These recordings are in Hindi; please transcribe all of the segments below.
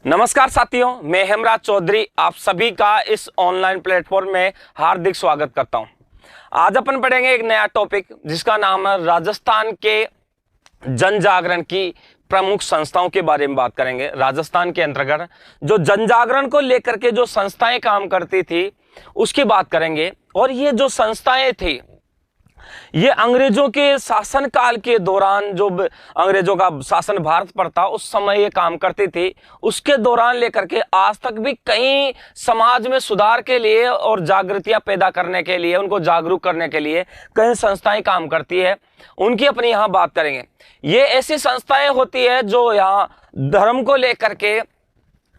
नमस्कार साथियों, मैं हेमराज चौधरी आप सभी का इस ऑनलाइन प्लेटफॉर्म में हार्दिक स्वागत करता हूं। आज अपन पढ़ेंगे एक नया टॉपिक जिसका नाम है राजस्थान के जन जागरण की प्रमुख संस्थाओं के बारे में बात करेंगे। राजस्थान के अंतर्गत जो जन जागरण को लेकर के जो संस्थाएं काम करती थी उसकी बात करेंगे। और ये जो संस्थाएं थी ये अंग्रेजों के शासन काल के दौरान, जो अंग्रेजों का शासन भारत पर था उस समय ये काम करती थी, उसके दौरान लेकर के आज तक भी कई समाज में सुधार के लिए और जागृतियां पैदा करने के लिए, उनको जागरूक करने के लिए कई संस्थाएं काम करती है। उनकी अपनी यहाँ बात करेंगे। ये ऐसी संस्थाएं होती है जो यहाँ धर्म को लेकर के,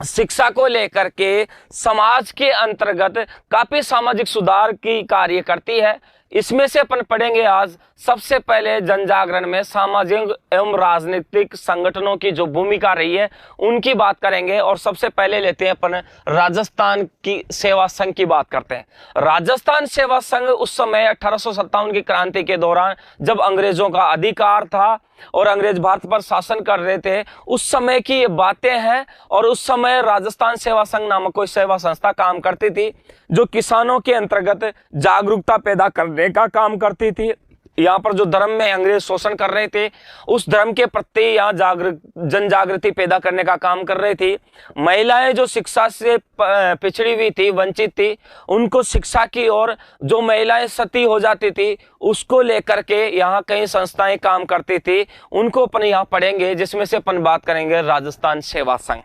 शिक्षा को लेकर के समाज के अंतर्गत काफी सामाजिक सुधार की कार्य करती है। इसमें से अपन पढ़ेंगे आज सबसे पहले जन जागरण में सामाजिक एवं राजनीतिक संगठनों की जो भूमिका रही है उनकी बात करेंगे। और सबसे पहले लेते हैं अपन राजस्थान की सेवा संघ की बात करते हैं। राजस्थान सेवा संघ उस समय 1857 की क्रांति के दौरान जब अंग्रेजों का अधिकार था और अंग्रेज भारत पर शासन कर रहे थे, उस समय की ये बातें हैं। और उस समय राजस्थान सेवा संघ नामक कोई सेवा संस्था काम करती थी जो किसानों के अंतर्गत जागरूकता पैदा करने का काम करती थी। यहाँ पर जो धर्म में अंग्रेज शोषण कर रहे थे उस धर्म के प्रति यहाँ जन जागृति पैदा करने का काम कर रही थी। महिलाएं जो शिक्षा से पिछड़ी हुई थी, वंचित थी, उनको शिक्षा की और जो महिलाएं सती हो जाती थी उसको लेकर के यहाँ कई संस्थाएं काम करती थी। उनको अपन यहाँ पढ़ेंगे, जिसमें से अपन बात करेंगे राजस्थान सेवा संघ।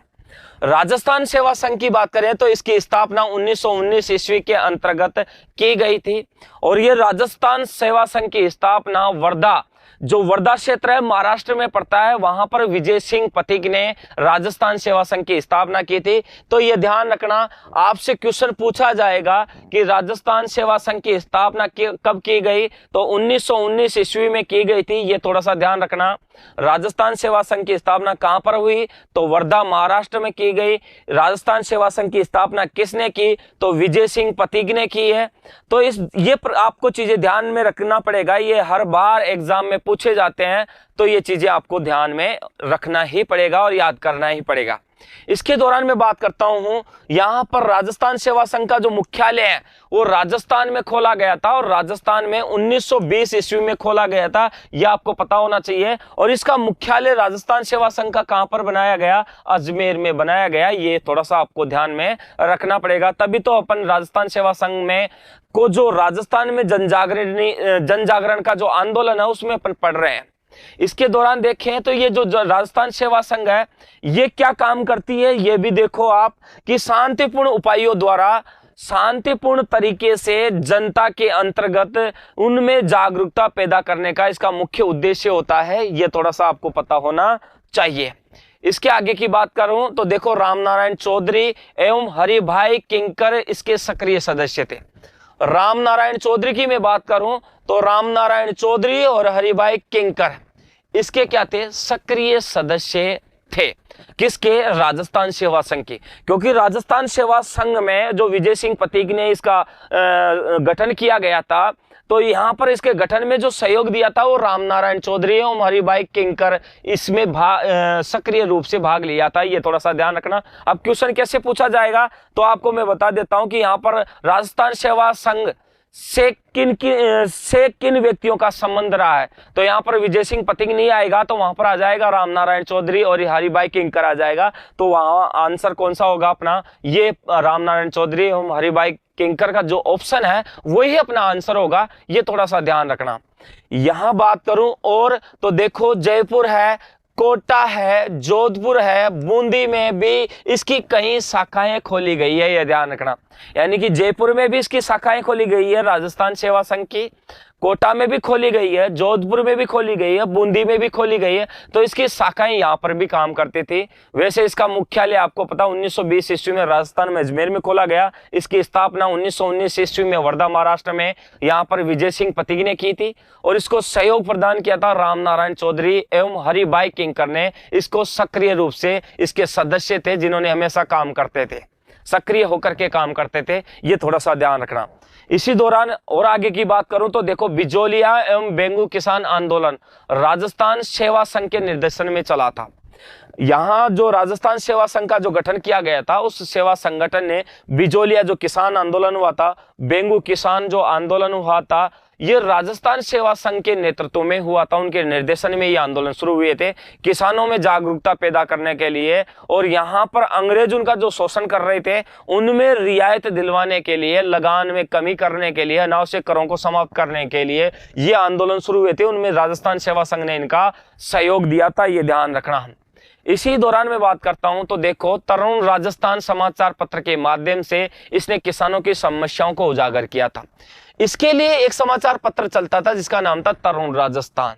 राजस्थान सेवा संघ की बात करें तो इसकी स्थापना 1919 ईस्वी के अंतर्गत की गई थी। और ये राजस्थान सेवा संघ की स्थापना वर्धा, जो वर्धा क्षेत्र है महाराष्ट्र में पड़ता है, वहां पर विजय सिंह पथिक ने राजस्थान सेवा संघ की स्थापना की थी। तो ये ध्यान रखना, आपसे क्वेश्चन पूछा जाएगा कि राजस्थान सेवा संघ की स्थापना कब की गई, तो 1919 ईस्वी में की गई थी। ये थोड़ा सा ध्यान रखना। राजस्थान सेवा संघ की स्थापना कहां पर हुई, तो वर्धा महाराष्ट्र में की गई। राजस्थान सेवा संघ की स्थापना किसने की, तो विजय सिंह पथिक ने की है। तो ये आपको चीजें ध्यान में रखना पड़ेगा, ये हर बार एग्जाम में पूछे जाते हैं, तो ये चीजें आपको ध्यान में रखना ही पड़ेगा और याद करना ही पड़ेगा। इसके दौरान मैं बात करता हूं, यहां पर राजस्थान सेवा संघ का जो मुख्यालय है वो राजस्थान में खोला गया था और राजस्थान में 1920 ईस्वी में खोला गया था, यह आपको पता होना चाहिए। और इसका मुख्यालय राजस्थान सेवा संघ का कहां पर बनाया गया, अजमेर में बनाया गया। ये थोड़ा सा आपको ध्यान में रखना पड़ेगा, तभी तो अपन राजस्थान सेवा संघ में को जो राजस्थान में जन जागरण का जो आंदोलन है उसमें अपन पढ़ रहे हैं। इसके दौरान देखें तो ये जो राजस्थान सेवा संघ है ये क्या काम करती है, ये भी देखो आप कि शांतिपूर्ण उपायों द्वारा शांतिपूर्ण तरीके से जनता के अंतर्गत उनमें जागरूकता पैदा करने का इसका मुख्य उद्देश्य होता है। ये थोड़ा सा आपको पता होना चाहिए। इसके आगे की बात करूं तो देखो, रामनारायण चौधरी एवं हरिभाई किंकर इसके सक्रिय सदस्य थे। रामनारायण चौधरी की मैं बात करूं तो रामनारायण चौधरी और हरिभाई किंकर इसके क्या थे, सक्रिय सदस्य थे। किसके, राजस्थान सेवा संघ की। क्योंकि राजस्थान सेवा संघ में जो विजय सिंह पथिक ने इसका गठन किया गया था, तो यहाँ पर इसके गठन में जो सहयोग दिया था वो रामनारायण चौधरी और हरिभाई किंकर इसमें सक्रिय रूप से भाग लिया था। ये थोड़ा सा ध्यान रखना। अब क्वेश्चन कैसे पूछा जाएगा तो आपको मैं बता देता हूं कि यहाँ पर राजस्थान सेवा संघ से किन व्यक्तियों का संबंध रहा है, तो यहाँ पर विजय सिंह पथिक नहीं आएगा, तो वहां पर आ जाएगा रामनारायण चौधरी और हरिभाई किंकर आ जाएगा। तो वहां आंसर कौन सा होगा अपना, ये रामनारायण चौधरी और हरिभाई किंकर का जो ऑप्शन है वही अपना आंसर होगा। ये थोड़ा सा ध्यान रखना। यहां बात करूं और तो देखो, जयपुर है, कोटा है, जोधपुर है, बूंदी में भी इसकी कई शाखाएं खोली गई है, यह ध्यान रखना। यानी कि जयपुर में भी इसकी शाखाएं खोली गई है राजस्थान सेवा संघ की, कोटा में भी खोली गई है, जोधपुर में भी खोली गई है, बूंदी में भी खोली गई है। तो इसकी शाखाएं यहाँ पर भी काम करती थी। वैसे इसका मुख्यालय आपको पता 1920 ईस्वी में राजस्थान में अजमेर में खोला गया। इसकी स्थापना 1919 ईस्वी में वर्धा महाराष्ट्र में यहाँ पर विजय सिंह पथिक ने की थी और इसको सहयोग प्रदान किया था रामनारायण चौधरी एवं हरिभाई किंकर ने। इसको सक्रिय रूप से इसके सदस्य थे जिन्होंने हमेशा काम करते थे, सक्रिय होकर के काम करते थे। ये थोड़ा सा ध्यान रखना। इसी दौरान और आगे की बात करूं तो देखो, बिजोलिया एवं बेंगू किसान आंदोलन राजस्थान सेवा संघ के निर्देशन में चला था। यहाँ जो राजस्थान सेवा संघ का जो गठन किया गया था, उस सेवा संगठन ने बिजोलिया जो किसान आंदोलन हुआ था, बेंगू किसान जो आंदोलन हुआ था, ये राजस्थान सेवा संघ के नेतृत्व में हुआ था। उनके निर्देशन में ये आंदोलन शुरू हुए थे किसानों में जागरूकता पैदा करने के लिए, और यहाँ पर अंग्रेज उनका जो शोषण कर रहे थे उनमें रियायत दिलवाने के लिए, लगान में कमी करने के लिए, अनावश्यक करों को समाप्त करने के लिए ये आंदोलन शुरू हुए थे। उनमें राजस्थान सेवा संघ ने इनका सहयोग दिया था, ये ध्यान रखना। इसी दौरान मैं बात करता हूं तो देखो, तरुण राजस्थान समाचार पत्र के माध्यम से इसने किसानों की समस्याओं को उजागर किया था। इसके लिए एक समाचार पत्र चलता था जिसका नाम था तरुण राजस्थान।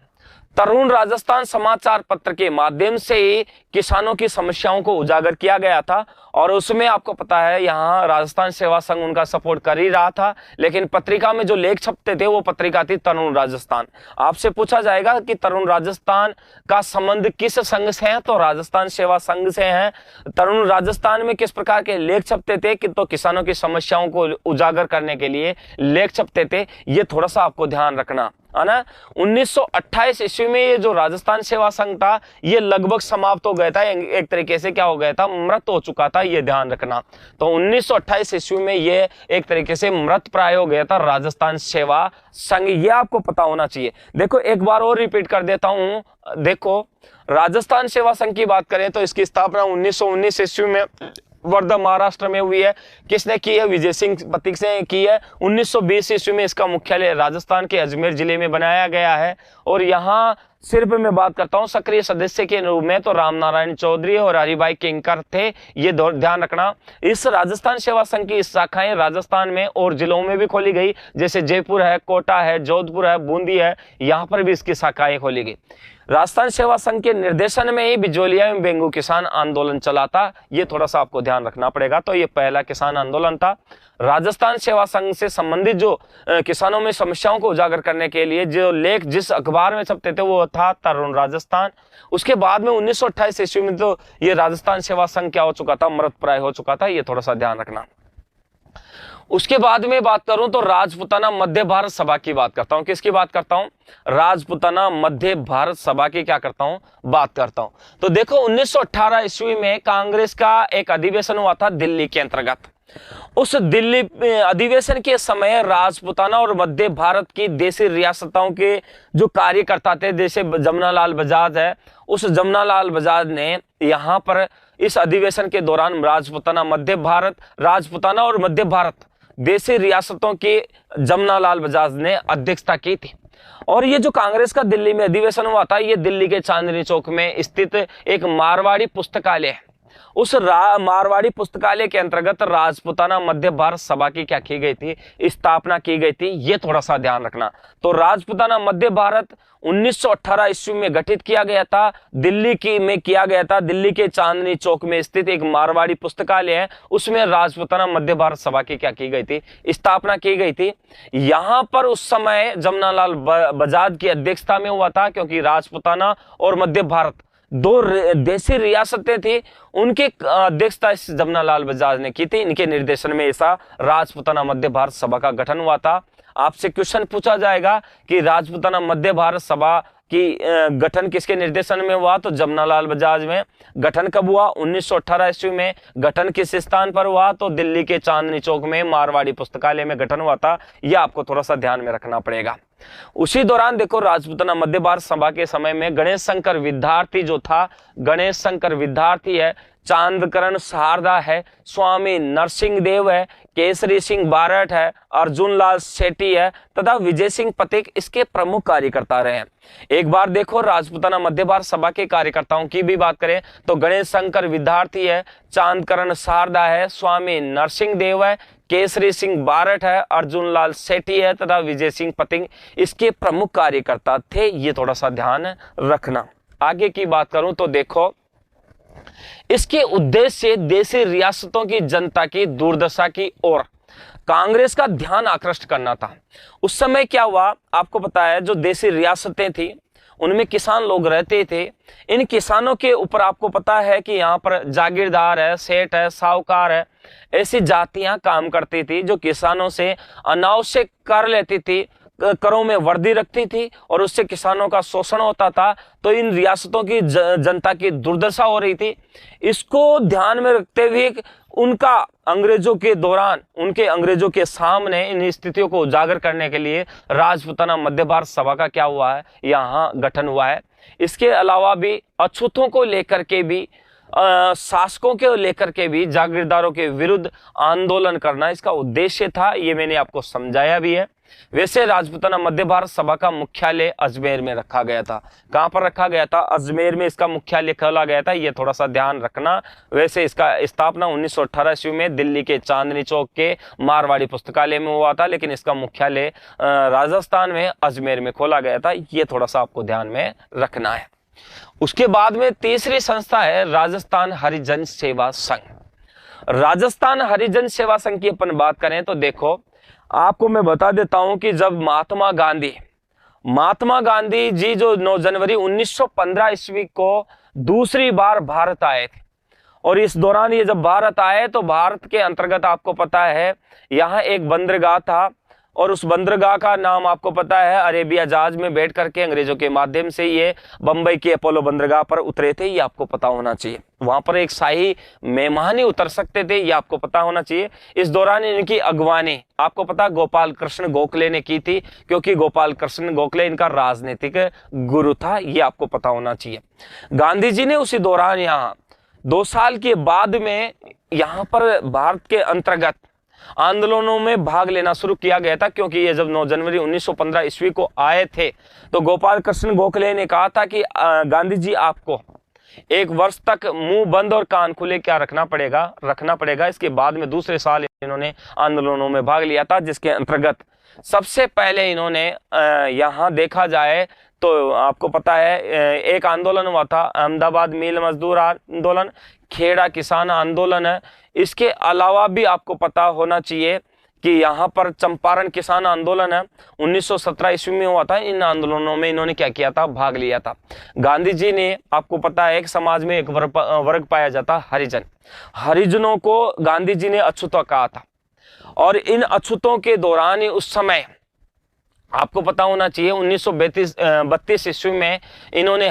तरुण राजस्थान समाचार पत्र के माध्यम से ही किसानों की समस्याओं को उजागर किया गया था, और उसमें आपको पता है यहाँ राजस्थान सेवा संघ उनका सपोर्ट कर ही रहा था, लेकिन पत्रिका में जो लेख छपते थे वो पत्रिका थी तरुण राजस्थान। आपसे पूछा जाएगा कि तरुण राजस्थान का संबंध किस संघ से है, तो राजस्थान सेवा संघ से है। तरुण राजस्थान में किस प्रकार के लेख छपते थे कि तो किसानों की समस्याओं को उजागर करने के लिए लेख छपते थे, ये थोड़ा सा आपको ध्यान रखना है ना। 1928 ईस्वी में ये जो राजस्थान सेवा संघ था ये लगभग समाप्त हो गया था, एक तरीके से क्या हो गया था, मृत हो चुका था, ये ध्यान रखना। तो 1928 ईस्वी में ये एक तरीके से मृत प्राय हो गया था राजस्थान सेवा संघ, ये आपको पता होना चाहिए। देखो एक बार और रिपीट कर देता हूं, देखो राजस्थान सेवा संघ की बात करें तो इसकी स्थापना 1919 ईस्वी में वर्धा महाराष्ट्र में हुई है। किसने की है, विजय सिंह पथिक से की है। 1920 ईस्वी में इसका मुख्यालय राजस्थान के अजमेर जिले में बनाया गया है, और यहाँ सिर्फ मैं बात करता हूँ सक्रिय सदस्य के रूप में तो राम नारायण चौधरी और हरिभाई किंकर थे, ये ध्यान रखना। इस राजस्थान सेवा संघ की शाखाएं राजस्थान में और जिलों में भी खोली गई, जैसे जयपुर है, कोटा है, जोधपुर है, बूंदी है, यहाँ पर भी इसकी शाखाएं खोली गई। राजस्थान सेवा संघ के निर्देशन में ही बिजोलिया में बेंगू किसान आंदोलन चला था, ये थोड़ा सा आपको ध्यान रखना पड़ेगा। तो ये पहला किसान आंदोलन था। राजस्थान सेवा संघ से संबंधित जो किसानों में समस्याओं को उजागर करने के लिए जो लेख जिस अखबार में छपते थे वो था तरुण राजस्थान। उसके बाद में 1928 ईस्वी में तो ये राजस्थान सेवा संघ क्या हो चुका था, मृत प्राय हो चुका था, ये थोड़ा सा ध्यान रखना। उसके बाद में बात करूं तो राजपुताना मध्य भारत सभा की बात करता हूं। किसकी बात करता हूं, राजपुताना मध्य भारत सभा की क्या करता हूं, बात करता हूं। तो देखो 1918 ईस्वी में कांग्रेस का एक अधिवेशन हुआ था दिल्ली के अंतर्गत। उस दिल्ली अधिवेशन के समय राजपुताना और मध्य भारत की देशी रियासतों के जो कार्यकर्ता थे, जैसे जमनालाल बजाज है, उस जमनालाल बजाज ने यहाँ पर इस अधिवेशन के दौरान राजपुताना और मध्य भारत देशी रियासतों की जमनालाल बजाज ने अध्यक्षता की थी। और ये जो कांग्रेस का दिल्ली में अधिवेशन हुआ था, ये दिल्ली के चांदनी चौक में स्थित एक मारवाड़ी पुस्तकालय है। उस मारवाड़ी पुस्तकालय के अंतर्गत राजपुताना मध्य भारत सभा की क्या की गई थी, स्थापना की गई थी, ये थोड़ा सा ध्यान रखना। तो राजपुताना मध्य भारत 1918 ईस्वी में गठित किया गया था, दिल्ली में किया गया था। दिल्ली के चांदनी चौक में स्थित एक मारवाड़ी पुस्तकालय है, उसमें राजपुताना मध्य भारत सभा की क्या की गई थी, स्थापना की गई थी। यहां पर उस समय जमनालाल बजाज की अध्यक्षता में हुआ था, क्योंकि राजपुताना और मध्य भारत दो देशी रियासतें थी, उनके अध्यक्षता इस जमनालाल बजाज ने की थी। इनके निर्देशन में ऐसा राजपुताना मध्य भारत सभा का गठन हुआ था। आपसे क्वेश्चन पूछा जाएगा कि राजपुताना मध्य भारत सभा की गठन किसके निर्देशन में हुआ, तो जमनालाल बजाज में। गठन कब हुआ, 1918 ईस्वी में। गठन किस स्थान पर हुआ, तो दिल्ली के चांदनी चौक में मारवाड़ी पुस्तकालय में गठन हुआ था। यह आपको थोड़ा सा ध्यान में रखना पड़ेगा। उसी दौरान देखो राजपुताना मध्य भारत सभा के समय में गणेश शंकर विद्यार्थी जो था, गणेश शंकर विद्यार्थी है, चांदकरण शारदा है, स्वामी नरसिंह देव है, केसरी सिंह बारट है, अर्जुन लाल सेठी है तथा विजय सिंह पथिक इसके प्रमुख कार्यकर्ता रहे हैं। एक बार देखो राजपुताना मध्य भारत सभा के कार्यकर्ताओं की भी बात करें तो गणेश शंकर विद्यार्थी है, चांदकरण शारदा है, स्वामी नरसिंह देव है, केसरी सिंह बारट है, अर्जुन लाल सेठी है तथा विजय सिंह पथिक इसके प्रमुख कार्यकर्ता थे। ये थोड़ा सा ध्यान रखना। आगे की बात करूं तो देखो इसके उद्देश्य देशी रियासतों की जनता की दुर्दशा की ओर कांग्रेस का ध्यान आकृष्ट करना था। उस समय क्या हुआ आपको पता है, जो देशी रियासतें थी उनमें किसान लोग रहते थे। इन किसानों के ऊपर आपको पता है कि यहाँ पर जागीरदार है, सेठ है, साहूकार है, ऐसी जातियां काम करती थी जो किसानों से अनावश्यक कर लेती थी, करों में वर्दी रखती थी और उससे किसानों का शोषण होता था, तो इन रियासतों की जनता की दुर्दशा हो रही थी। इसको ध्यान में रखते हुए उनका अंग्रेजों के दौरान उनके अंग्रेजों के सामने इन स्थितियों को उजागर करने के लिए राजपूताना मध्य भारत सभा का क्या हुआ है, यहाँ गठन हुआ है। इसके अलावा भी अछूतों को लेकर के भी शासकों के लेकर के भी जागीरदारों के विरुद्ध आंदोलन करना इसका उद्देश्य था, ये मैंने आपको समझाया भी है। वैसे राजपूताना मध्य भारत सभा का मुख्यालय अजमेर में रखा गया था। कहां पर रखा गया था? अजमेर में इसका मुख्यालय खोला गया था, ये थोड़ा सा ध्यान रखना। वैसे इसका स्थापना 1918 ईस्वी में दिल्ली के चांदनी चौक के मारवाड़ी पुस्तकालय में हुआ था, लेकिन इसका मुख्यालय राजस्थान में अजमेर में खोला गया था, ये थोड़ा सा आपको ध्यान में रखना है। उसके बाद में तीसरी संस्था है राजस्थान हरिजन सेवा संघ। राजस्थान हरिजन सेवा संघ की अपन बात करें तो देखो, आपको मैं बता देता हूं कि जब महात्मा गांधी जी जो 9 जनवरी 1915 ईस्वी को दूसरी बार भारत आए थे, और इस दौरान ये जब भारत आए तो भारत के अंतर्गत आपको पता है यहाँ एक बंदरगाह था, और उस बंदरगाह का नाम आपको पता है अरेबिया जहाज में बैठ करके अंग्रेजों के माध्यम से ये बंबई के अपोलो बंदरगाह पर उतरे थे, ये आपको पता होना चाहिए। वहां पर एक शाही मेहमान ही उतर सकते थे, ये आपको पता होना चाहिए। इस दौरान इनकी अगवानी आपको पता गोपाल कृष्ण गोखले ने की थी, क्योंकि गोपाल कृष्ण गोखले इनका राजनीतिक गुरु था, ये आपको पता होना चाहिए। गांधी जी ने उसी दौरान यहाँ 2 साल के बाद में यहाँ पर भारत के अंतर्गत आंदोलनों में भाग लेना शुरू किया गया था, क्योंकि ये जब 9 जनवरी 1915 ईस्वी को आए थे तो गोपाल कृष्ण गोखले ने कहा था कि गांधी जी आपको 1 वर्ष तक मुंह बंद और कान खुले क्या रखना पड़ेगा। इसके बाद में दूसरे साल इन्होंने आंदोलनों में भाग लिया था, जिसके अंतर्गत सबसे पहले इन्होंने यहाँ देखा जाए तो आपको पता है एक आंदोलन हुआ था, अहमदाबाद मिल मजदूर आंदोलन, खेड़ा किसान आंदोलन है। इसके अलावा भी आपको पता होना चाहिए कि यहाँ पर चंपारण किसान आंदोलन है 1917 ईस्वी में हुआ था। इन आंदोलनों में इन्होंने क्या किया था? भाग लिया था। गांधी जी ने आपको पता है एक समाज में एक वर्ग पाया जाता हरिजन, हरिजनों को गांधी जी ने अछूता कहा था, और इन अछूतों के दौरान ही उस समय आपको पता होना चाहिए 1932 ईस्वी में इन्होंने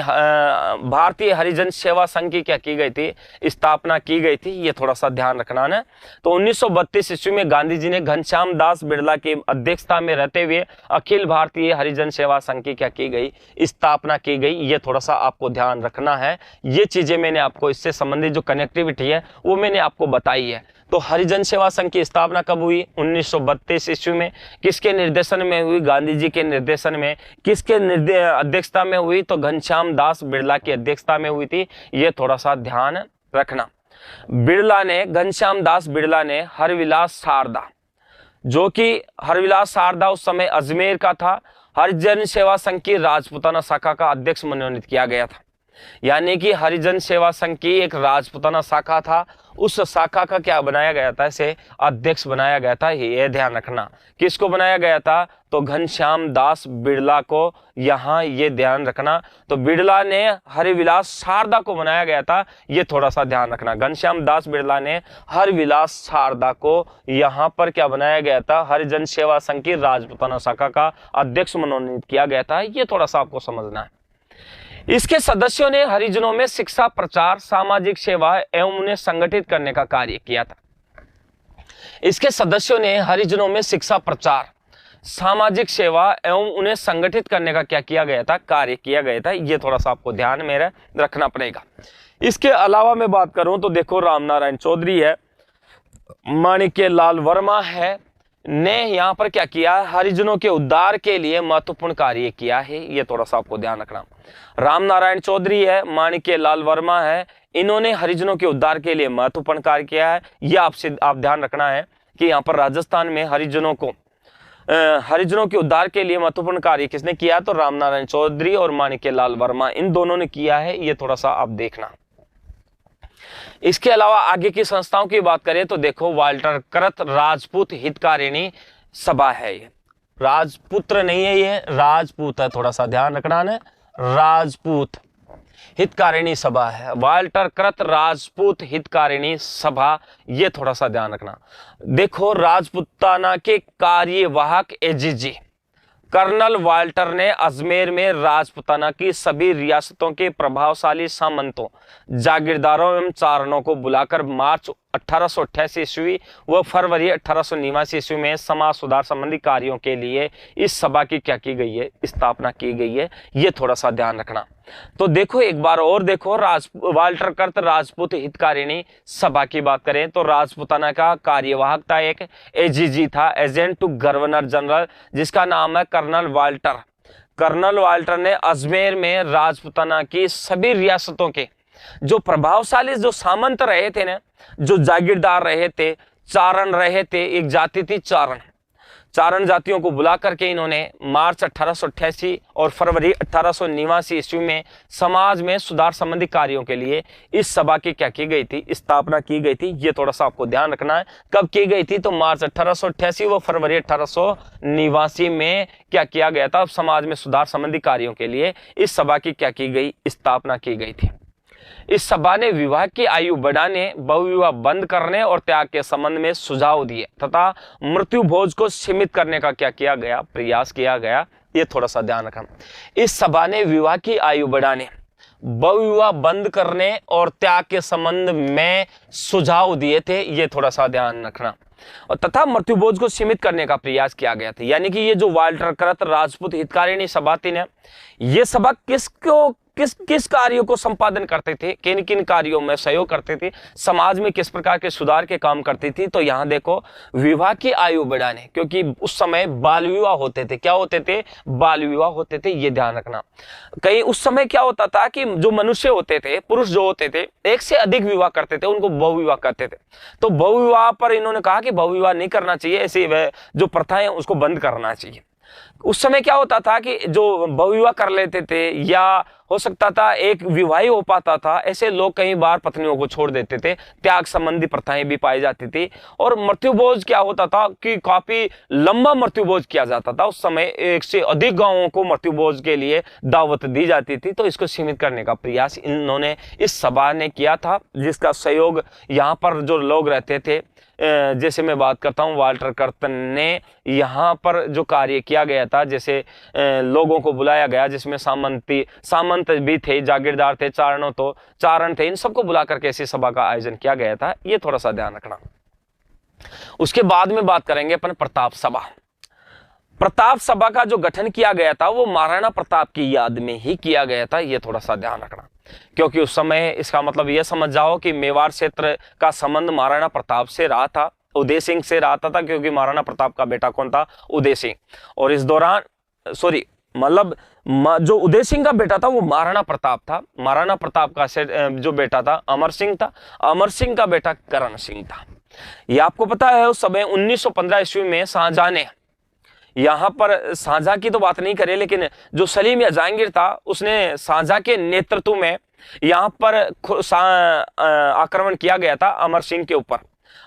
भारतीय हरिजन सेवा संघ की क्या की गई थी? स्थापना की गई थी, ये थोड़ा सा ध्यान रखना है। तो 1932 ईस्वी में गांधी जी ने घनश्याम दास बिड़ला की अध्यक्षता में रहते हुए अखिल भारतीय हरिजन सेवा संघ की क्या की गई? स्थापना की गई, ये थोड़ा सा आपको ध्यान रखना है। ये चीजें मैंने आपको इससे संबंधित जो कनेक्टिविटी है वो मैंने आपको बताई है। तो हरिजन सेवा संघ की स्थापना कब हुई? 1932 ईस्वी में। किसके निर्देशन में हुई? गांधी जी के निर्देशन में। किसके अध्यक्षता में हुई? तो घनश्याम दास बिड़ला की अध्यक्षता में हुई थी, ये थोड़ा सा ध्यान रखना। घनश्याम दास बिड़ला ने हरविलास सारदा, जो कि हरविलास सारदा उस समय अजमेर का था, हरिजन सेवा संघ की राजपूताना शाखा का अध्यक्ष मनोनीत किया गया था। यानी कि हरिजन सेवा संघ की एक राजपूताना शाखा था, उस शाखा का क्या बनाया गया था? इसे अध्यक्ष बनाया गया था, ये ध्यान रखना। किसको बनाया गया था? तो घनश्याम दास बिड़ला को, यहाँ ये ध्यान रखना। तो बिड़ला ने हरविलास सारदा को बनाया गया था, ये थोड़ा सा ध्यान रखना। घनश्याम दास बिड़ला ने हरविलास सारदा को यहाँ पर क्या बनाया गया था? हरिजन सेवा संघ की राजपूताना शाखा का अध्यक्ष मनोनीत किया गया था, ये थोड़ा सा आपको समझना है। इसके सदस्यों ने हरिजनों में शिक्षा, प्रचार, सामाजिक सेवा एवं उन्हें संगठित करने का कार्य किया था। इसके सदस्यों ने हरिजनों में शिक्षा, प्रचार, सामाजिक सेवा एवं उन्हें संगठित करने का क्या किया गया था? कार्य किया गया था, ये थोड़ा सा आपको ध्यान में रखना पड़ेगा। इसके अलावा मैं बात करूं तो देखो रामनारायण चौधरी है, माणिक्य लाल वर्मा है, ने यहाँ पर क्या किया? हरिजनों के उद्धार के लिए महत्वपूर्ण कार्य किया है, ये थोड़ा सा आपको ध्यान रखना। रामनारायण चौधरी है, माणिक्य लाल वर्मा है, इन्होंने हरिजनों के उद्धार के लिए महत्वपूर्ण कार्य किया है। ये आप ध्यान रखना है कि यहाँ पर राजस्थान में हरिजनों के उद्धार के लिए महत्वपूर्ण कार्य किसने किया? तो रामनारायण चौधरी और माणिक्य लाल वर्मा, इन दोनों ने किया है, ये थोड़ा सा आप देखना। इसके अलावा आगे की संस्थाओं की बात करें तो देखो वाल्टर कृत राजपूत हितकारिणी सभा है, ये राजपुत्र नहीं है, ये राजपूत है, थोड़ा सा ध्यान रखना है। राजपूत हितकारिणी सभा है, वाल्टर कृत राजपूत हितकारिणी सभा, ये थोड़ा सा ध्यान रखना। देखो राजपूताना के कार्यवाहक एजीजी, कर्नल वाल्टर ने अजमेर में राजपुताना की सभी रियासतों के प्रभावशाली सामंतों, जागीरदारों एवं चारणों को बुलाकर मार्च 1888 ईस्वी व फरवरी 1889 ईस्वी में समाज सुधार संबंधी कार्यों के लिए इस सभा की क्या की गई है, स्थापना की गई है। ये थोड़ा सा ध्यान रखना। तो देखो एक बार और देखो, वाल्टर कर्त राजपूत हितकारिणी सभा की बात करें तो राजपुताना का कार्यवाहक था एक एजीजी था, एजेंट टू गवर्नर जनरल, जिसका नाम है कर्नल वाल्टर। कर्नल वाल्टर ने अजमेर में राजपुताना की सभी रियासतों के जो प्रभावशाली जो सामंत रहे थे ना, जो जागीरदार रहे थे, चारण रहे थे, एक जाति थी चारण जातियों को बुला करके इन्होंने मार्च 1888 और फरवरी 1889 ईस्वी में समाज में सुधार संबंधी कार्यों के लिए इस सभा की क्या की गई थी, स्थापना की गई थी। ये थोड़ा सा आपको ध्यान रखना है। कब की गई थी? तो मार्च 1888 व फरवरी 1889 में क्या किया गया था, समाज में सुधार संबंधी कार्यों के लिए इस सभा की क्या की गई, स्थापना की गई थी। इस सभा ने विवाह की आयु बढ़ाने, बहुविवाह बंद करने और त्याग के संबंध में सुझाव दिए तथा मृत्यु भोज को सीमित करने का क्या किया गया, प्रयास किया गया। ये थोड़ा सा ध्यान रखना। इस सभा ने विवाह की आयु बढ़ाने, बहुविवाह बंद करने और त्याग के संबंध में सुझाव दिए थे। ये थोड़ा सा ध्यान रखना। और तथा मृत्यु भोज को सीमित करने का प्रयास किया गया था। यानी कि ये जो वाल्टर कर्त राजपूत हितकारिणी सभा थी ना, ये सभा किस कार्यों को संपादन करते थे, किन किन कार्यों में सहयोग करते थे, समाज में किस प्रकार के सुधार के काम करती थी। तो यहाँ देखो, विवाह की आयु बढ़ाने, क्योंकि उस समय बाल विवाह होते थे। क्या होते थे? बाल विवाह होते थे। ये ध्यान रखना। कहीं उस समय क्या होता था कि जो मनुष्य होते थे, पुरुष जो होते थे, एक से अधिक विवाह करते थे, उनको बहुविवाह करते थे। तो बहुविवाह पर इन्होंने कहा कि बहुविवाह नहीं करना चाहिए, ऐसी जो प्रथा है उसको बंद करना चाहिए। उस समय क्या होता था कि जो बहुविवाह कर लेते थे या हो सकता था एक विवाह ही हो पाता था, ऐसे लोग कई बार पत्नियों को छोड़ देते थे। त्याग संबंधी प्रथाएं भी पाई जाती थी। और मृत्यु भोज क्या होता था कि काफी लंबा मृत्यु भोज किया जाता था। उस समय एक से अधिक गांवों को मृत्यु भोज के लिए दावत दी जाती थी। तो इसको सीमित करने का प्रयास इन्होंने इस सभा ने किया था, जिसका सहयोग यहाँ पर जो लोग रहते थे, जैसे मैं बात करता हूँ वाल्टर कर्तन ने यहाँ पर जो कार्य किया गया था, जैसे लोगों को बुलाया गया, जिसमें सामंत भी थे, जागीरदार थे, चारण थे, इन सबको बुला करके ऐसी सभा का आयोजन किया गया था। ये थोड़ा सा ध्यान रखना। उसके बाद में बात करेंगे अपन प्रताप सभा। प्रताप सभा का जो गठन किया गया था वो महाराणा प्रताप की याद में ही किया गया था। ये थोड़ा सा ध्यान रखना, क्योंकि उस समय इसका मतलब यह समझ जाओ कि मेवाड़ क्षेत्र का संबंध महाराणा प्रताप से रहा था, उदय सिंह से रहा था, क्योंकि महाराणा प्रताप का बेटा कौन था? उदय सिंह। और इस दौरान जो उदय सिंह का बेटा था वो महाराणा प्रताप था। महाराणा प्रताप का जो बेटा था अमर सिंह था। अमर सिंह का बेटा करण सिंह था। ये आपको पता है उस समय 1915 ईस्वी में शाहजहां ने, यहाँ पर शाहजहां की तो बात नहीं करे, लेकिन जो सलीम या जहांगीर था उसने शाहजहां के नेतृत्व में यहाँ पर आक्रमण किया गया था अमर सिंह के ऊपर,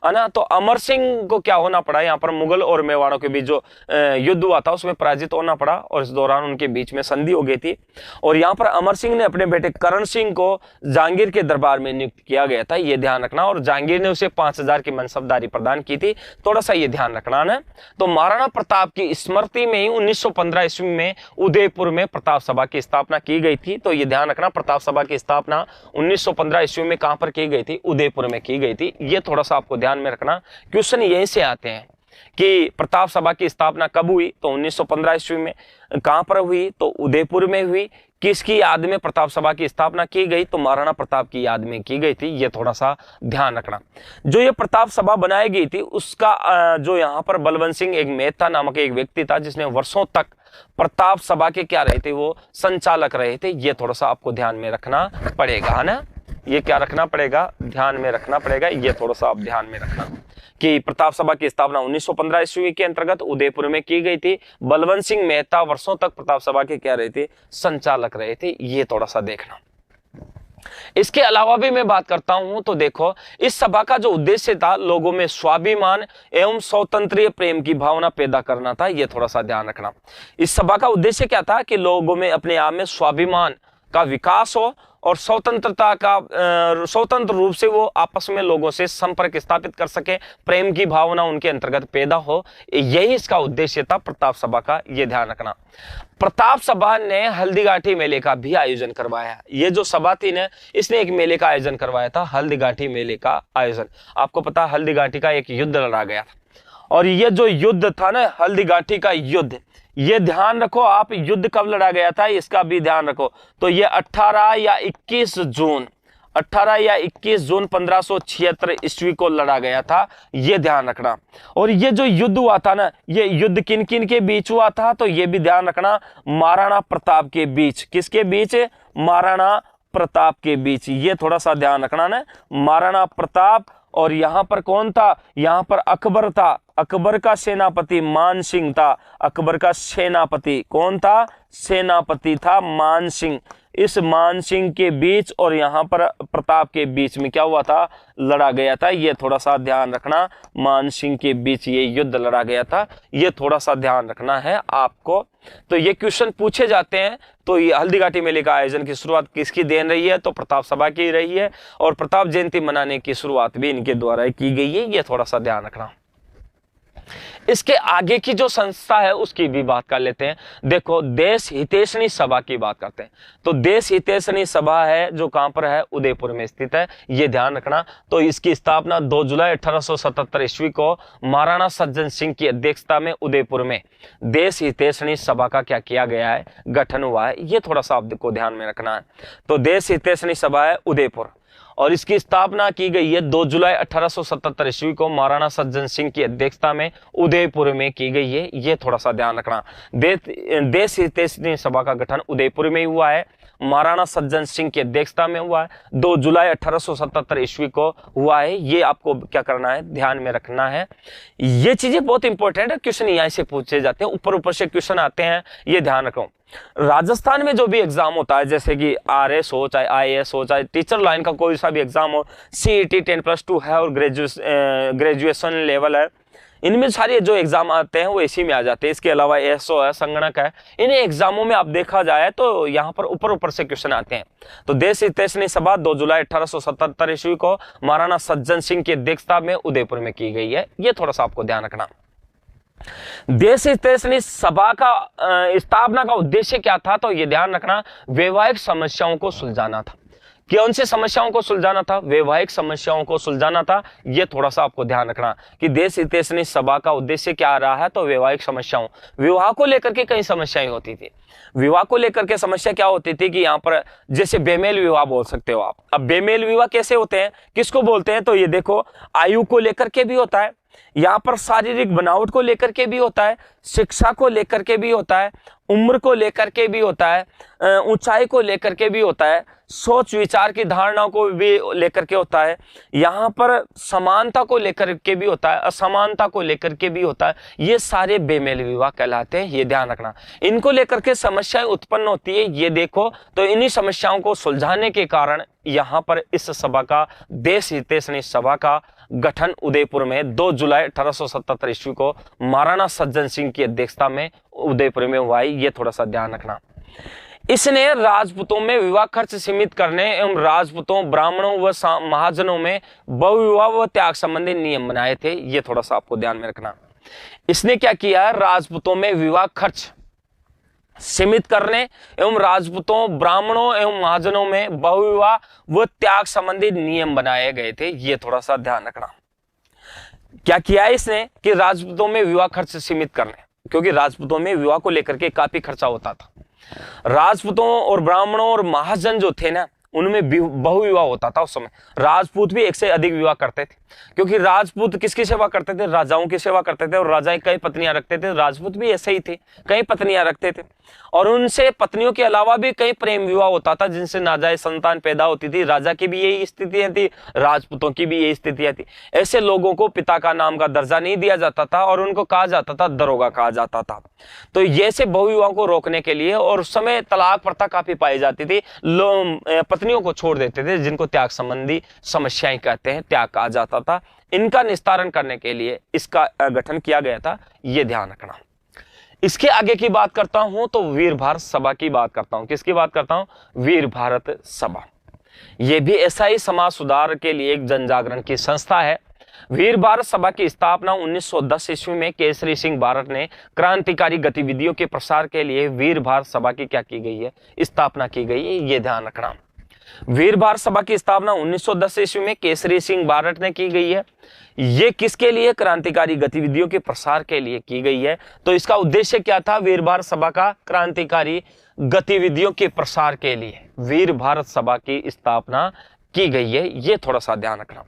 है ना। तो अमर सिंह को क्या होना पड़ा, यहाँ पर मुगल और मेवाड़ों के बीच जो युद्ध हुआ था उसमें पराजित होना पड़ा और इस दौरान उनके बीच में संधि हो गई थी। और यहाँ पर अमर सिंह ने अपने बेटे करण सिंह को जहांगीर के दरबार में नियुक्त किया गया था। ये ध्यान रखना। और जहांगीर ने उसे 5000 की मनसबदारी प्रदान की थी। थोड़ा सा ये ध्यान रखना ना। तो महाराणा प्रताप की स्मृति में ही 1915 ईस्वी में उदयपुर में प्रताप सभा की स्थापना की गई थी। तो ये ध्यान रखना, प्रताप सभा की स्थापना 1915 ईस्वी में कहां पर की गई थी? उदयपुर में की गई थी। ये थोड़ा सा आपको ध्यान में रखना। क्वेश्चन यहीं से आते हैं कि प्रताप सभा की स्थापना कब हुई? तो 1915 ईस्वी में। कहां पर हुई? तो उदयपुर में हुई। किसकी याद में प्रताप सभा की स्थापना की गई? तो महाराणा प्रताप की याद में की गई थी। ये थोड़ा सा ध्यान रखना। जो ये प्रताप सभा बनाई गई थी उसका जो यहाँ पर बलवंत सिंह एक मेहता नामक एक व्यक्ति था, जिसने वर्षों तक प्रताप सभा के क्या रहे थे? वो संचालक रहे थे। ये थोड़ा सा आपको ध्यान में रखना पड़ेगा, है ना। ये क्या रखना पड़ेगा? ध्यान में रखना पड़ेगा। ये थोड़ा सा आप ध्यान में रखना कि प्रताप सभा की स्थापना 1915 ईस्वी के अंतर्गत उदयपुर में की गई थी। बलवंत सिंह मेहता वर्षों तक प्रताप सभा के क्या रहे थे? संचालक रहे थे। ये थोड़ा सा देखना। इसके अलावा भी मैं बात करता हूं तो देखो, इस सभा का जो उद्देश्य था लोगों में स्वाभिमान एवं स्वतंत्रीय प्रेम की भावना पैदा करना था। यह थोड़ा सा ध्यान रखना। इस सभा का उद्देश्य क्या था कि लोगों में अपने आप में स्वाभिमान, का विकास हो और स्वतंत्र रूप से वो आपस में लोगों से संपर्क स्थापित कर सके, प्रेम की भावना उनके अंतर्गत पैदा हो, यही इसका उद्देश्य था प्रताप सभा का। ये ध्यान रखना। प्रताप सभा ने हल्दीघाटी मेले का भी आयोजन करवाया। ये जो सभा थी ना, इसने एक मेले का आयोजन करवाया था, हल्दीघाटी मेले का आयोजन। आपको पता हल्दीघाटी का एक युद्ध लड़ा गया था, और ये जो युद्ध था ना, हल्दीघाटी का युद्ध, ये ध्यान रखो आप, युद्ध कब लड़ा गया था इसका भी ध्यान रखो। तो ये 18 या 21 जून 1576 ईस्वी को लड़ा गया था, ये ध्यान रखना। और ये जो युद्ध हुआ था ना, ये युद्ध किन किन के बीच हुआ था, तो ये भी ध्यान रखना, महाराणा प्रताप के बीच। किसके बीच? महाराणा प्रताप के बीच। ये थोड़ा सा ध्यान रखना ना, महाराणा प्रताप, और यहां पर कौन था? यहां पर अकबर था। अकबर का सेनापति मान सिंह था। अकबर का सेनापति कौन था? सेनापति था मान सिंह। इस मान सिंह के बीच और यहां पर प्रताप के बीच में क्या हुआ था? लड़ा गया था। ये थोड़ा सा ध्यान रखना, मान सिंह के बीच ये युद्ध लड़ा गया था, ये थोड़ा सा ध्यान रखना है आपको। तो ये क्वेश्चन पूछे जाते हैं। तो ये हल्दीघाटी मेले का आयोजन की शुरुआत किसकी देन रही है? तो प्रताप सभा की रही है, और प्रताप जयंती मनाने की शुरुआत भी इनके द्वारा की गई है, ये थोड़ा सा ध्यान रखना। इसके आगे की जो संस्था है उसकी भी बात कर लेते हैं। देखो, देश हितैषणी सभा की बात करते हैं। तो देश हितैषणी सभा है जो कहां पर है? उदयपुर में स्थित है, ये ध्यान रखना। तो इसकी स्थापना 2 जुलाई 1877 ईस्वी को महाराणा सज्जन सिंह की अध्यक्षता में उदयपुर में देश हितैषणी सभा का क्या किया गया है? गठन हुआ है। ये थोड़ा सा आपको ध्यान में रखना है। तो देश हितैषणी सभा है उदयपुर, और इसकी स्थापना की गई है 2 जुलाई 1877 ईस्वी को महाराणा सज्जन सिंह की अध्यक्षता में उदयपुर में की गई है। ये थोड़ा सा ध्यान रखना। देश हितैषणी सभा का गठन उदयपुर में हुआ है, महाराणा सज्जन सिंह की अध्यक्षता में हुआ है, 2 जुलाई 1877 ईस्वी को हुआ है। ये आपको क्या करना है? ध्यान में रखना है। ये चीजें बहुत इंपॉर्टेंट है, क्वेश्चन यहाँ से पूछे जाते हैं, ऊपर ऊपर से क्वेश्चन आते हैं, ये ध्यान रखो। राजस्थान में जो भी एग्जाम होता है, जैसे कि आरएस हो, चाहे आईएएस हो, चाहे टीचर लाइन का कोई सा भी एग्जाम हो, सीईटी 10+2 है और ग्रेजुएशन लेवल है, इनमें सारे जो एग्जाम आते हैं वो इसी में आ जाते हैं। इसके अलावा एसओ है, संगणक है, इन एग्जामों में आप देखा जाए तो यहाँ पर ऊपर ऊपर से क्वेश्चन आते हैं। तो देश हितैषणी सभा 2 जुलाई 1877 ईस्वी को महाराणा सज्जन सिंह की अध्यक्षता में उदयपुर में की गई है। ये थोड़ा सा आपको ध्यान रखना। देश हितैषणी सभा का स्थापना का उद्देश्य क्या था? तो ये ध्यान रखना, वैवाहिक समस्याओं को सुलझाना था। कौन सी समस्याओं को सुलझाना था? वैवाहिक समस्याओं को सुलझाना था। ये थोड़ा सा आपको ध्यान रखना कि देश हितैषणी सभा का उद्देश्य क्या आ रहा है? तो वैवाहिक समस्याओं, विवाह को लेकर के कई समस्याएं होती थी। विवाह को लेकर के समस्या क्या होती थी कि यहाँ पर जैसे बेमेल विवाह बोल सकते हो आप। अब बेमेल विवाह कैसे होते हैं, किसको बोलते हैं? तो ये देखो, आयु को लेकर के भी होता है, यहाँ पर शारीरिक बनावट को लेकर के भी होता है, शिक्षा को लेकर के भी होता है, उम्र को लेकर के भी होता है, ऊंचाई को लेकर के भी होता है, सोच विचार की धारणाओं को भी लेकर के होता है, यहाँ पर समानता को लेकर के भी होता है, असमानता को लेकर के भी होता है। ये सारे बेमेल विवाह कहलाते हैं, ये ध्यान रखना। इनको लेकर के समस्याएं उत्पन्न होती है, ये देखो। तो इन्हीं समस्याओं को सुलझाने के कारण यहाँ पर इस सभा का, देश हितैषणी सभा का गठन उदयपुर में 2 जुलाई 1877 ईस्वी को महाराणा सज्जन सिंह की अध्यक्षता में उदयपुर में हुआ है। ये थोड़ा सा ध्यान रखना। इसने राजपूतों में विवाह खर्च सीमित करने एवं राजपूतों, ब्राह्मणों व महाजनों में बहुविवाह व त्याग संबंधी नियम बनाए थे। ये थोड़ा सा आपको ध्यान में रखना। इसने क्या किया है? राजपूतों में विवाह खर्च सीमित करने एवं राजपूतों, ब्राह्मणों एवं महाजनों में बहुविवाह व त्याग संबंधी नियम बनाए गए थे। ये थोड़ा सा ध्यान रखना। क्या किया है इसने कि राजपूतों में विवाह खर्च सीमित करने, क्योंकि राजपूतों में विवाह को लेकर के काफी खर्चा होता था। राजपूतों और ब्राह्मणों और महाजन जो थे ना, उनमें बहुविवाह होता था उस समय। राजपूत भी एक से अधिक विवाह करते थे, क्योंकि राजपूत किसकी सेवा करते थे? राजाओं की सेवा करते थे, और राजा कई पत्नियां रखते थे। राजपूत भी ऐसे ही थे, कई पत्नियां रखते थे, और उनसे पत्नियों के अलावा भी कई प्रेम विवाह होता था, जिनसे नाजायज संतान पैदा होती थी। राजा की भी यही स्थितियां थी, राजपूतों की भी यही स्थितियां थी। ऐसे लोगों को पिता का नाम का दर्जा नहीं दिया जाता था, और उनको कहा जाता था दरोगा कहा जाता था। तो ये से बहुविवाह को रोकने के लिए, और उस समय तलाक प्रथा काफी पाई जाती थी, पत्नियों को छोड़ देते थे, जिनको त्याग संबंधी समस्याएं कहते हैं, त्याग कहा जाता था। इनका निस्तारण करने के लिए इसका गठन किया गया था, ये ध्यान रखना। इसके आगे की बात करता हूं तो वीर भारत सभा की बात करता हूं। किसकी बात करता हूं? वीर भारत सभा। यह भी ऐसा ही समाज सुधार के लिए एक जन जागरण की संस्था है। वीर भारत सभा की स्थापना 1910 ईस्वी में केसरी सिंह भारत ने क्रांतिकारी गतिविधियों के प्रसार के लिए वीर भारत सभा की क्या की गई है? स्थापना की गई है। ये ध्यान रखना। वीर भारत सभा की स्थापना 1910 ईस्वी में केसरी सिंह भारत ने की गई है। ये किसके लिए? क्रांतिकारी गतिविधियों के प्रसार के लिए की गई है। तो इसका उद्देश्य क्या था वीर भारत सभा का? क्रांतिकारी गतिविधियों के प्रसार के लिए वीर भारत सभा की स्थापना की गई है। ये थोड़ा सा ध्यान रखना।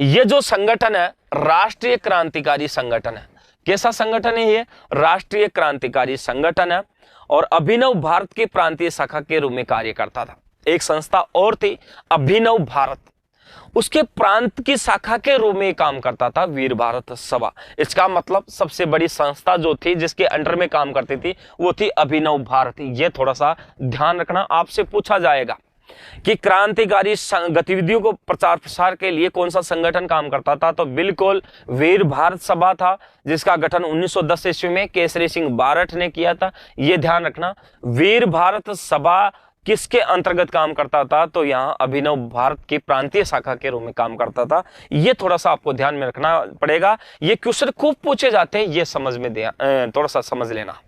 ये जो संगठन है राष्ट्रीय क्रांतिकारी संगठन है। कैसा संगठन है ये? राष्ट्रीय क्रांतिकारी संगठन है और अभिनव भारत की प्रांतीय शाखा के रूप में कार्य करता था। एक संस्था और थी अभिनव भारत, उसके प्रांत की शाखा के रूप में काम करता था वीर भारत सभा। इसका मतलब सबसे बड़ी संस्था जो थी जिसके अंडर में काम करती थी वो थी अभिनव भारत। ये थोड़ा सा ध्यान रखना, आपसे पूछा जाएगा कि क्रांतिकारी गतिविधियों को प्रचार प्रसार के लिए कौन सा संगठन काम करता था? तो बिल्कुल वीर भारत सभा था, जिसका गठन 1910 ईस्वी में केसरी सिंह भारत ने किया था। यह ध्यान रखना। वीर भारत सभा किसके अंतर्गत काम करता था? तो यहाँ अभिनव भारत की प्रांतीय शाखा के रूप में काम करता था। ये थोड़ा सा आपको ध्यान में रखना पड़ेगा। ये क्वेश्चन खूब पूछे जाते हैं, ये समझ में थोड़ा सा समझ लेना।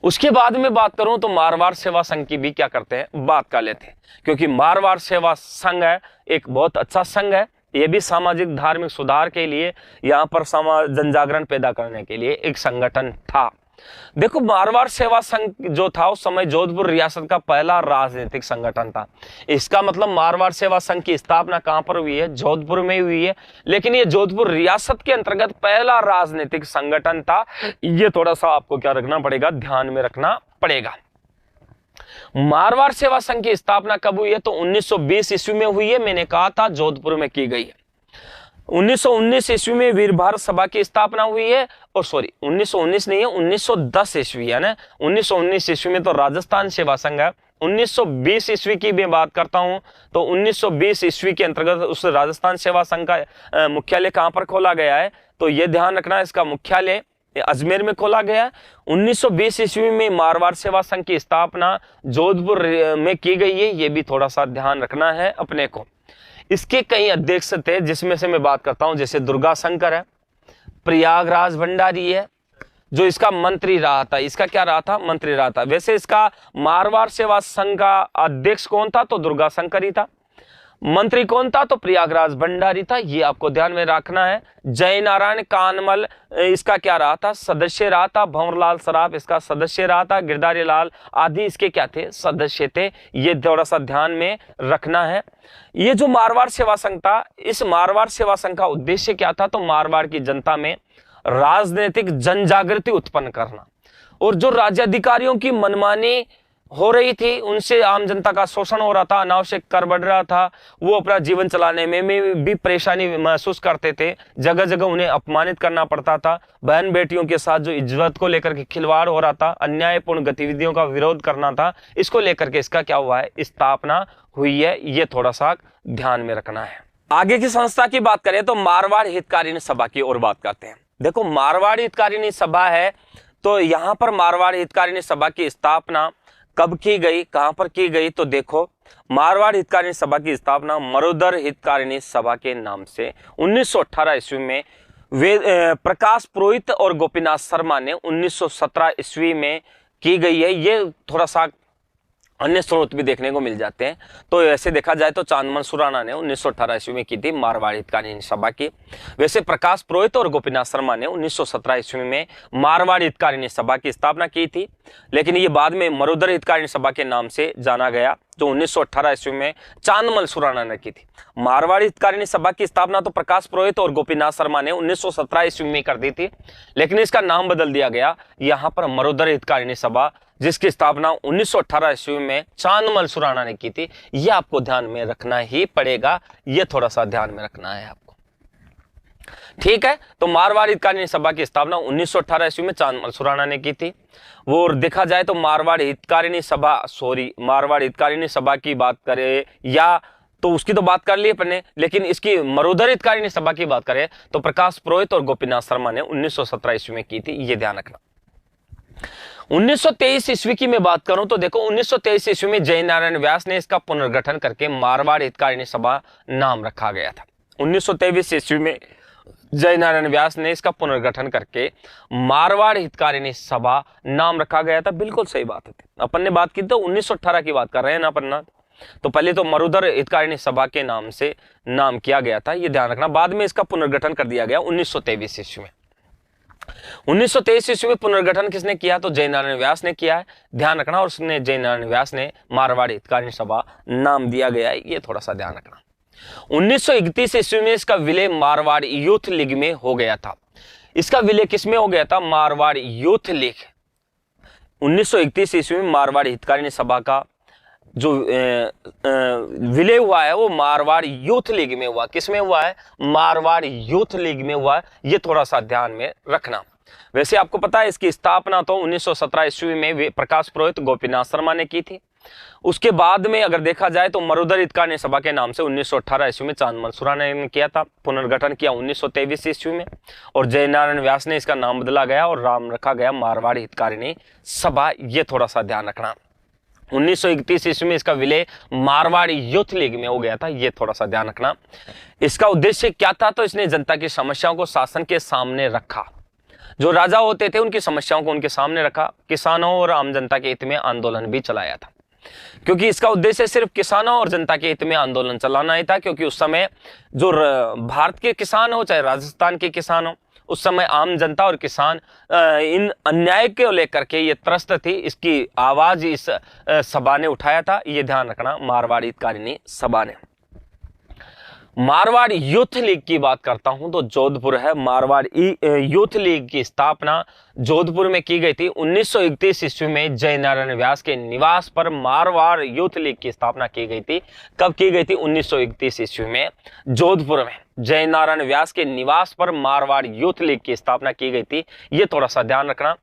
उसके बाद में बात करूं तो मारवाड़ सेवा संघ की भी क्या करते हैं? बात कर लेते हैं, क्योंकि मारवाड़ सेवा संघ है एक बहुत अच्छा संघ है। ये भी सामाजिक धार्मिक सुधार के लिए, यहाँ पर समाज जन जागरण पैदा करने के लिए एक संगठन था। देखो मारवाड़ सेवा संघ जो था उस समय जोधपुर रियासत का पहला राजनीतिक संगठन था। इसका मतलब मारवाड़ सेवा संघ की स्थापना कहां पर हुई है? जोधपुर में हुई है। लेकिन ये जोधपुर रियासत के अंतर्गत पहला राजनीतिक संगठन था। ये थोड़ा सा आपको क्या रखना पड़ेगा? ध्यान में रखना पड़ेगा। मारवाड़ सेवा संघ की स्थापना कब हुई है? तो 1920 ईस्वी में हुई है। मैंने कहा था जोधपुर में की गई है। 1919 ईस्वी में वीर भारत सभा की स्थापना हुई है। और सॉरी 1919 नहीं है, 1910 ईस्वी है ना। 1919 ईस्वी में तो राजस्थान सेवा संघ है। 1920 ईस्वी की मैं बात करता हूं तो 1920 ईस्वी के अंतर्गत उस राजस्थान सेवा संघ का मुख्यालय कहां पर खोला गया है? तो यह ध्यान रखना, इसका मुख्यालय अजमेर में खोला गया है। 1920 ईस्वी में मारवाड़ सेवा संघ की स्थापना जोधपुर में की गई है। यह भी थोड़ा सा ध्यान रखना है अपने को। इसके कई अध्यक्ष थे जिसमें से मैं बात करता हूं, जैसे दुर्गा शंकर है, प्रयागराज भंडारी है जो इसका मंत्री रहा था। इसका क्या रहा था? मंत्री रहा था। वैसे इसका मारवाड़ सेवा संघ का अध्यक्ष कौन था? तो दुर्गा शंकर ही था। मंत्री कौन था? तो प्रयागराज भंडारी था। ये आपको ध्यान में रखना है। जय नारायण कानमल इसका क्या रहा था? सदस्य रहा था। भंवरलाल सराफ इसका सदस्य रहा था। गिरधारी लाल आदि इसके क्या थे? सदस्य थे। ये थोड़ा सा ध्यान में रखना है। ये जो मारवाड़ सेवा संघ था, इस मारवाड़ सेवा संघ का उद्देश्य क्या था? तो मारवाड़ की जनता में राजनीतिक जन जागृति उत्पन्न करना, और जो राज्याधिकारियों की मनमानी हो रही थी, उनसे आम जनता का शोषण हो रहा था, अनावश्यक कर बढ़ रहा था, वो अपना जीवन चलाने में भी परेशानी महसूस करते थे। जगह जगह उन्हें अपमानित करना पड़ता था। बहन बेटियों के साथ जो इज्जत को लेकर के खिलवाड़ हो रहा था, अन्यायपूर्ण गतिविधियों का विरोध करना था, इसको लेकर के इसका क्या हुआ है? स्थापना हुई है। ये थोड़ा सा ध्यान में रखना है। आगे की संस्था की बात करें तो मारवाड़ हितकारिणी सभा की ओर बात करते हैं। देखो मारवाड़ हितकारिणी सभा है, तो यहाँ पर मारवाड़ हितकारिणी सभा की स्थापना कब की गई, कहां पर की गई? तो देखो मारवाड़ हितकारिणी सभा की स्थापना मरुधर हितकारिणी सभा के नाम से 1918 ईस्वी में वे प्रकाश पुरोहित और गोपीनाथ शर्मा ने 1917 ईस्वी में की गई है। ये थोड़ा सा अन्य स्रोत भी देखने को मिल जाते हैं। तो ऐसे देखा जाए तो चांदमल सुराणा ने 1918 ईस्वी में की थी मारवाड़ हितकारिणी सभा की। वैसे प्रकाश पुरोहित और गोपीनाथ शर्मा ने 1917 ईस्वी में मारवाड़ हितकारिणी सभा की स्थापना की थी, लेकिन ये बाद में मरुधर हितकारिणी सभा के नाम से जाना गया, जो 1918 ईस्वी में चांदमल सुराणा ने की थी। मारवाड़ हितकारिणी सभा की स्थापना तो प्रकाश पुरोहित और गोपीनाथ शर्मा ने 1917 ईस्वी में कर दी थी, लेकिन इसका नाम बदल दिया गया यहाँ पर मरुधर हितकारिणी सभा, जिसकी स्थापना 1918 ईस्वी में चांदमल सुराणा ने की थी। यह आपको ध्यान में रखना ही पड़ेगा। यह थोड़ा सा ध्यान में रखना है आपको, ठीक है। तो मारवाड़ हितकारिणी सभा की स्थापना 1918 ईस्वी में चांदमल सुराणा ने की थी। वो देखा जाए तो मारवाड़ हितकारिणी सभा की बात करें या तो उसकी तो बात कर ली अपन ने, लेकिन इसकी मरुधर हितकारिणी सभा की बात करें तो प्रकाश पुरोहित और गोपीनाथ शर्मा ने 1917 ईस्वी में की थी, ये ध्यान रखना। 1923 ईस्वी की मैं बात करूं तो देखो 1923 ईस्वी में जयनारायण व्यास ने इसका पुनर्गठन करके मारवाड़ हितकारिणी सभा नाम रखा गया था। 1923 ईस्वी में जयनारायण व्यास ने इसका पुनर्गठन करके मारवाड़ हितकारिणी सभा नाम रखा गया था। बिल्कुल सही बात है। अपन ने बात की तो 1918 की बात कर रहे हैं ना अपन, तो पहले तो मरुधर हितकारिणी सभा के नाम से नाम किया गया था, ये ध्यान रखना। बाद में इसका पुनर्गठन कर दिया गया 1923 ईस्वी में। 1923 ईस्वी में पुनर्गठन किसने किया तो जयनारायण व्यास ने किया है, ध्यान रखना। और उसने जयनारायण व्यास ने मारवाड़ हितकारिणी सभा नाम दिया गया है, ये थोड़ा सा ध्यान रखना। 1931 ईस्वी में इसका विलय मारवाड़ यूथ लीग में हो गया था। इसका विलय किसमें हो गया था? Marwar youth league. 1931 ईस्वी में मारवाड़ हितकारिणी सभा का जो विलय हुआ है वो मारवाड़ यूथ लीग में हुआ। किसमें हुआ है? मारवाड़ यूथ लीग में हुआ है, ये थोड़ा सा ध्यान में रखना। वैसे आपको पता है इसकी स्थापना तो 1917 ईस्वी में प्रकाश पुरोहित गोपीनाथ शर्मा ने की थी। उसके बाद में अगर देखा जाए तो मरुधर हितकारिणी सभा के नाम से 1918 ईस्वी में चांद मनसूरा ने किया था। पुनर्गठन किया 1923 ईस्वी में, और जयनारायण व्यास ने इसका नाम बदला गया और नाम रखा गया मारवाड़ हितकारिणी सभा, ये थोड़ा सा ध्यान रखना। 1931 ईस्वी में इसका विलय मारवाड़ यूथ लीग में हो गया था, ये थोड़ा सा ध्यान रखना। इसका उद्देश्य क्या था? तो इसने जनता की समस्याओं को शासन के सामने रखा। जो राजा होते थे उनकी समस्याओं को उनके सामने रखा। किसानों और आम जनता के हित में आंदोलन भी चलाया था, क्योंकि इसका उद्देश्य सिर्फ किसानों और जनता के हित में आंदोलन चलाना ही था। क्योंकि उस समय जो भारत के किसान हो चाहे राजस्थान के किसान हो, उस समय आम जनता और किसान इन अन्याय को लेकर के ये त्रस्त थी। इसकी आवाज इस सभा ने उठाया था, ये ध्यान रखना, मारवाड़ हितकारिणी सभा ने। मारवाड़ यूथ लीग की बात करता हूं तो जोधपुर है। मारवाड़ यूथ लीग की स्थापना जोधपुर में की गई थी। 1931 ईस्वी में जयनारायण व्यास के निवास पर मारवाड़ यूथ लीग की स्थापना की गई थी। कब की गई थी? 1931 ईस्वी में जोधपुर में जयनारायण व्यास के निवास पर मारवाड़ यूथ लीग की स्थापना की गई थी, ये थोड़ा सा ध्यान रखना।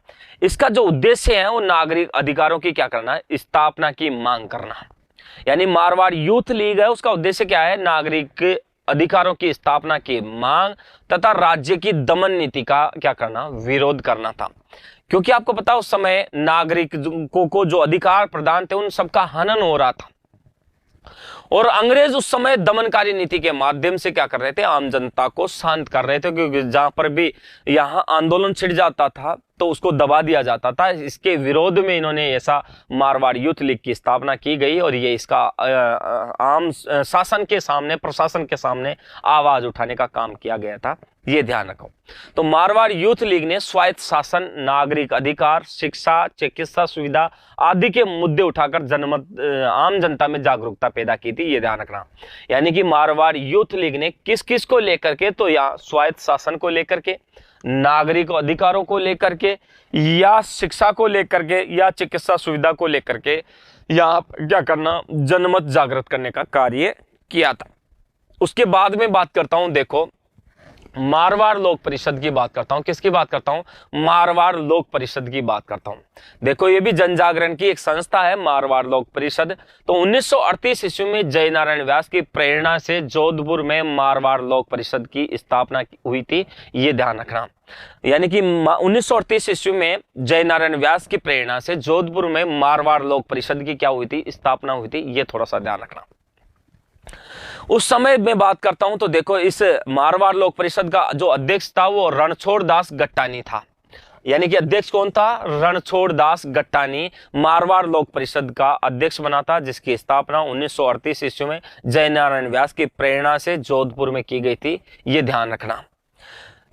इसका जो उद्देश्य है वो नागरिक अधिकारों की क्या करना है? स्थापना की मांग करना। यानी मारवाड़ यूथ लीग है, उसका उद्देश्य क्या है? नागरिक अधिकारों की स्थापना की मांग तथा राज्य की दमन नीति का क्या करना? विरोध करना था। क्योंकि आपको पता उस समय नागरिकों को जो अधिकार प्रदान थे उन सबका हनन हो रहा था, और अंग्रेज उस समय दमनकारी नीति के माध्यम से क्या कर रहे थे? आम जनता को शांत कर रहे थे। क्योंकि जहां पर भी यहां आंदोलन छिड़ जाता था तो उसको दबा दिया जाता था। इसके विरोध में इन्होंने ऐसा मारवाड़ यूथ लीग की स्थापना की गई, और ये इसका आम शासन के सामने, प्रशासन के सामने आवाज उठाने का काम किया गया था, ये ध्यान रखो। तो मारवाड़ यूथ लीग ने स्वायत्त शासन, नागरिक अधिकार, शिक्षा, चिकित्सा सुविधा आदि के मुद्दे उठाकर जनमत आम जनता में जागरूकता पैदा की थी, ये ध्यान रखना। यानी कि मारवाड़ यूथ लीग ने किस किस को लेकर के? तो या स्वायत्त शासन को लेकर के, नागरिक अधिकारों को लेकर के, या शिक्षा को लेकर के, या चिकित्सा सुविधा को लेकर के, या क्या करना? जनमत जागृत करने का कार्य किया था। उसके बाद में बात करता हूं, देखो मारवाड़ लोक परिषद की बात करता हूं। किसकी बात करता हूं? मारवाड़ लोक परिषद की बात करता हूं। देखो ये भी जन जागरण की एक संस्था है, मारवाड़ लोक परिषद। तो 1938 ईस्वी में जयनारायण व्यास की प्रेरणा से जोधपुर में मारवाड़ लोक परिषद की स्थापना हुई थी, ये ध्यान रखना। यानी कि 1938 ईस्वी में जयनारायण व्यास की प्रेरणा से जोधपुर में मारवाड़ लोक परिषद की क्या हुई थी? स्थापना हुई थी, ये थोड़ा सा ध्यान रखना। उस समय में बात करता हूं तो देखो इस मारवाड़ लोक परिषद का जो अध्यक्ष था वो रणछोड़ दास गट्टानी था। यानी कि अध्यक्ष कौन था? रणछोड़ दास गट्टानी मारवाड़ लोक परिषद का अध्यक्ष बना था, जिसकी स्थापना 1938 ईस्वी में जयनारायण व्यास की प्रेरणा से जोधपुर में की गई थी, ये ध्यान रखना।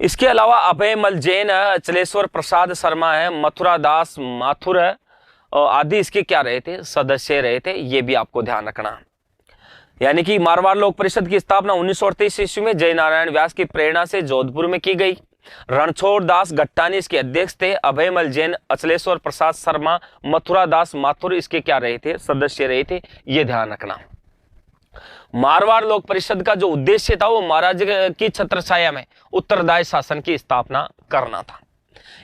इसके अलावा अभयमल जैन, अचलेश्वर प्रसाद शर्मा है, मथुरा दास माथुर आदि इसके क्या रहे थे? सदस्य रहे थे, ये भी आपको ध्यान रखना। यानी कि मारवाड़ लोक परिषद की स्थापना 1938 ईस्वी में जयनारायण व्यास की प्रेरणा से जोधपुर में की गई। रणछोड़ दास गट्टानी इसके अध्यक्ष थे। अभयमल जैन, अचलेश्वर प्रसाद शर्मा, मथुरा दास माथुर इसके क्या रहे थे? सदस्य रहे थे, ये ध्यान रखना। मारवाड़ लोक परिषद का जो उद्देश्य था वो महाराज की छत्रछाया में उत्तरदायी शासन की स्थापना करना था।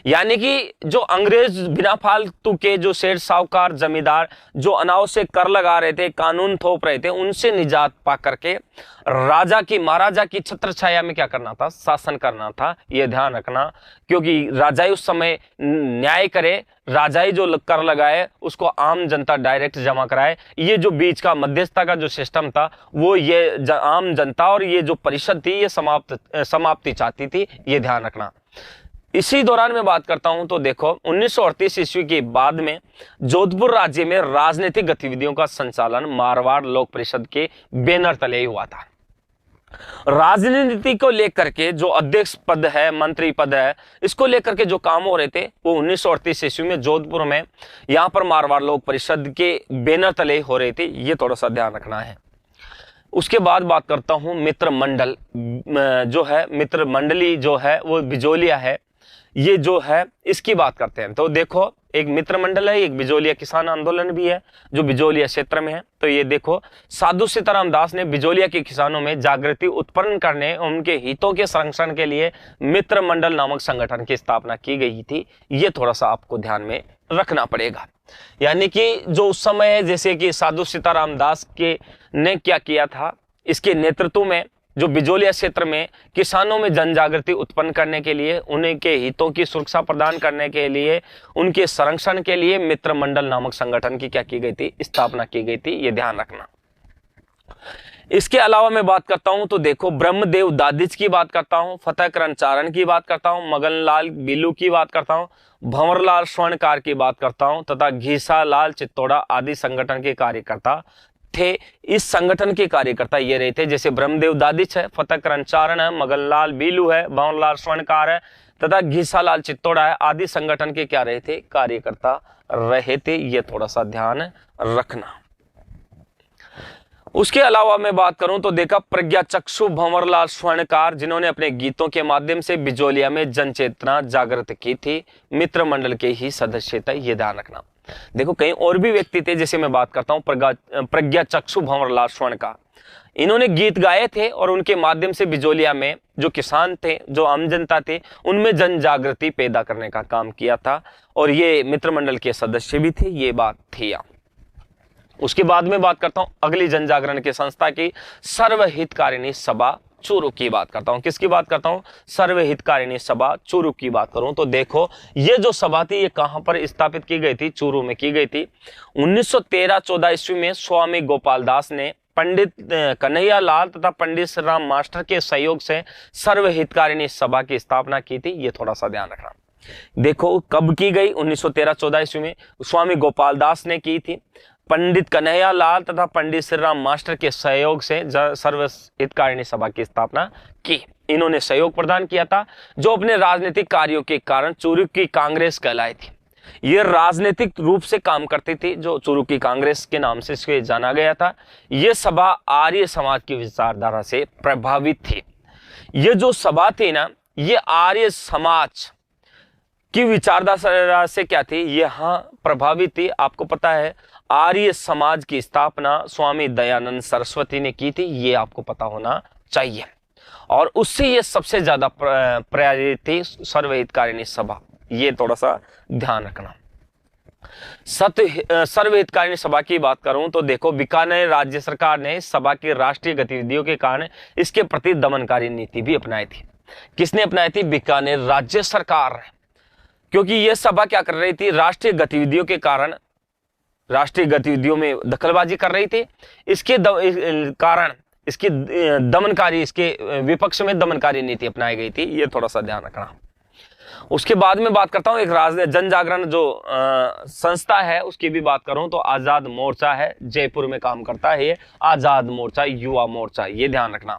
यानी कि जो अंग्रेज बिना फालतू के जो सेठ साहूकार जमींदार जो अनाव से कर लगा रहे थे, कानून थोप रहे थे, उनसे निजात पा करके राजा की महाराजा की छत्र छाया में क्या करना था, शासन करना था। ये ध्यान रखना, क्योंकि राजाई उस समय न्याय करे, राजाई जो कर लगाए उसको आम जनता डायरेक्ट जमा कराए। ये जो बीच का मध्यस्थता का जो सिस्टम था वो ये आम जनता और ये जो परिषद थी ये समाप्ति चाहती थी। ये ध्यान रखना। इसी दौरान मैं बात करता हूं तो देखो 1938 ईस्वी के बाद में जोधपुर राज्य में राजनीतिक गतिविधियों का संचालन मारवाड़ लोक परिषद के बैनर तले ही हुआ था। राजनीति को लेकर के जो अध्यक्ष पद है, मंत्री पद है, इसको लेकर के जो काम हो रहे थे वो 1938 ईस्वी में जोधपुर में यहां पर मारवाड़ लोक परिषद के बैनर तले हो रहे थे। ये थोड़ा सा ध्यान रखना है। उसके बाद बात करता हूं मित्र मंडल जो है, मित्र मंडली जो है वो बिजोलिया है। ये जो है इसकी बात करते हैं तो देखो एक मित्र मंडल है, एक बिजोलिया किसान आंदोलन भी है जो बिजोलिया क्षेत्र में है। तो ये देखो साधु सीताराम दास ने बिजोलिया के किसानों में जागृति उत्पन्न करने, उनके हितों के संरक्षण के लिए मित्र मंडल नामक संगठन की स्थापना की गई थी। ये थोड़ा सा आपको ध्यान में रखना पड़ेगा। यानी कि जो उस समय जैसे कि साधु सीताराम दास के ने क्या किया था, इसके नेतृत्व में जो बिजोलिया क्षेत्र में किसानों में जन जागृति उत्पन्न करने के लिए, उनके हितों की सुरक्षा प्रदान करने के लिए, उनके संरक्षण के लिए मित्र मंडल नामक संगठन की क्या की गई थी, स्थापना की गई थी। ये ध्यान रखना। इसके अलावा मैं बात करता हूं तो देखो ब्रह्मदेव दादिच की बात करता हूं, फतेहकरण चारण की बात करता हूं, मगनलाल बिलू की बात करता हूं, भंवरलाल स्वर्णकार की बात करता हूं तथा घीसालाल चित्तौड़ा आदि संगठन के कार्यकर्ता थे। इस संगठन के कार्यकर्ता ये रहे थे, जैसे ब्रह्मदेव दादिच है, फतेहकरण चारण है, मगनलाल बीलू है, भंवरलाल स्वर्णकार है तथा घीसालाल चित्तौड़ा है आदि संगठन के क्या रहे थे, कार्यकर्ता रहे थे। ये थोड़ा सा ध्यान रखना। उसके अलावा मैं बात करूं तो देखा प्रज्ञा चक्षु भंवरलाल स्वर्णकार, जिन्होंने अपने गीतों के माध्यम से बिजोलिया में जन चेतना जागृत की थी, मित्र मंडल के ही सदस्य थे। ये ध्यान रखना। देखो कहीं और भी व्यक्ति थे, जैसे मैं बात करता हूं प्रज्ञा चक्षु भंवरलाल स्वर्णकार, इन्होंने गीत गाए थे और उनके माध्यम से बिजोलिया में जो किसान थे, जो आम जनता थे, उनमें जन जागृति पैदा करने का काम किया था और ये मित्र मंडल के सदस्य भी थे। ये बात थी। उसके बाद में बात करता हूं अगली जन जागरण की संस्था की सर्वहितकारिणी सभा चूरू की बात करता हूं। किसकी बात करता हूं, सर्वहितकारिणी सभा चूरू की बात करूं तो देखो ये जो सभा थी ये कहां पर स्थापित की गई थी, चूरू में की गई थी। 1913-14 ईस्वी में स्वामी गोपाल दास ने पंडित कन्हैया लाल तथा पंडित श्री राम मास्टर के सहयोग से सर्वहितकारिणी सभा की स्थापना की थी। ये थोड़ा सा ध्यान रखना। देखो कब की गई, 1913-14 ईस्वी में स्वामी गोपाल दास ने की थी। पंडित कन्हैया लाल तथा पंडित श्री राम मास्टर के सहयोग से सर्वहितकारिणी सभा की स्थापना की। इन्होंने सहयोग प्रदान किया था, जो अपने राजनीतिक कार्यों के कारण चूरू की कांग्रेस कहलाई थी। ये राजनीतिक रूप से काम करती थी, जो चूरू की कांग्रेस के नाम से इसको जाना गया था। ये सभा आर्य समाज की विचारधारा से प्रभावित थी। ये जो सभा थी ना, ये आर्य समाज की विचारधारा से क्या थी, यहाँ प्रभावित थी। आपको पता है आर्य समाज की स्थापना स्वामी दयानंद सरस्वती ने की थी, ये आपको पता होना चाहिए। और उससे ये सबसे ज्यादा प्रेरित थी सर्वहितकारिणी सभा। ये थोड़ा सा ध्यान रखना। सर्वहितकारिणी सभा की बात करूं तो देखो बीकानेर राज्य सरकार ने सभा की राष्ट्रीय गतिविधियों के कारण इसके प्रति दमनकारी नीति भी अपनाई थी। किसने अपनाई थी, बीकानेर राज्य सरकार ने, क्योंकि यह सभा क्या कर रही थी, राष्ट्रीय गतिविधियों के कारण राष्ट्रीय गतिविधियों में दखलबाजी कर रही थी। इसके कारण इसकी दमनकारी, इसके विपक्ष में दमनकारी नीति अपनाई गई थी। ये थोड़ा सा ध्यान रखना। उसके बाद में बात करता हूं एक जन जागरण जो संस्था है उसकी भी बात करूं तो आजाद मोर्चा है, जयपुर में काम करता है ये आजाद मोर्चा, युवा मोर्चा। ये ध्यान रखना